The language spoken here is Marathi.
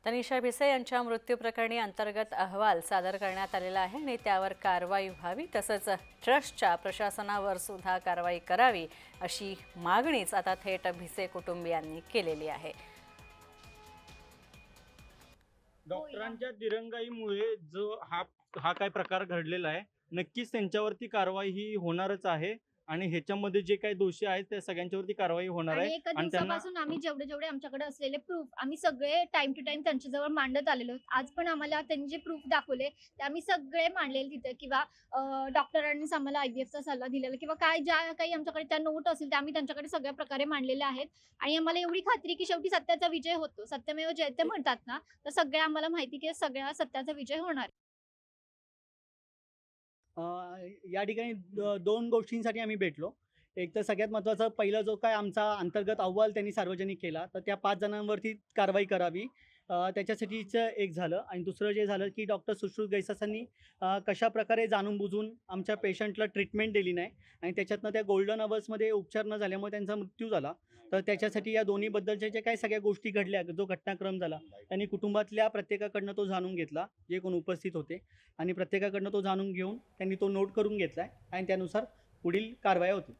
तनिषा भिसे यांच्या मृत्यूप्रकरणी अंतर्गत अहवाल सादर करण्यात आलेला आहे आणि त्यावर कारवाई व्हावी, तसंच ट्रस्टच्या प्रशासनावर सुद्धा कारवाई करावी अशी मागणीच आता थेट भिसे कुटुंबियांनी केलेली आहे। डॉक्टरांच्या दिरंगाईमुळे जो हा काय प्रकार घडलेला आहे, नक्कीच त्यांच्यावरती कारवाई ही होणारच आहे आणि ह्याच्यामध्ये जे काही दोषी आहेत त्या सगळ्यांच्यावरती कारवाई होणार आणि आहे एका आणि त्यांना दिवसापासून आम्ही जेवढे आमच्याकडे असलेले प्रूफ आम्ही सगळे टाइम टू टाइम त्यांच्याजवळ मांडत आलेलो आहोत। आज पण आम्हाला त्यांनी जे प्रूफ दाखवले ते आम्ही सगळे मांडलेले तिथे, किंवा डॉक्टरांनीच आम्हाला IVFचा सल्ला दिलेला, किंवा काय ज्या काही आमच्याकडे त्या नोट असतील त्या आम्ही त्यांच्याकडे सगळ्या प्रकारे मांडलेल्या आहेत। आणि आम्हाला एवढी खात्री की शेवटी सत्याचा विजय होतो, सत्यमेव जयते म्हणतात ना, तर सगळ्या आम्हाला माहिती की सगळ्या सत्याचा विजय होणार आहे। अ, या ठिकाणी 2 गोष्टींसाठी आम्ही भेटलो. एक तर सगळ्यात महत्त्वाचं पहिला जो काय आमचा अंतर्गत अहवाल त्यांनी सार्वजनिक केला, तर त्या 5 जणांवरती कारवाई करावी. त्याच्यासाठीचं एक झालं आणि दुसरं जे झालं, की डॉक्टर सुश्रुत गैसासांनी कशाप्रकारे जाणून-बुजून आमच्या पेशंटला ट्रीटमेंट दिली नाही आणि त्याच्यातनं त्या गोल्डन अवर्समध्ये उपचार न झाल्यामुळे त्यांचा मृत्यू झाला. तर त्याच्यासाठी या दोन्हीबद्दलच्या ज्या काही सगळ्या गोष्टी घडल्या, जो घटनाक्रम झाला, त्यांनी कुटुंबातल्या प्रत्येकाकडनं तो जाणून घेतला, जे कोण उपस्थित होते आणि प्रत्येकाकडनं तो जाणून घेऊन त्यांनी तो नोट करून घेतला आणि त्यानुसार पुढील कारवाया होतील.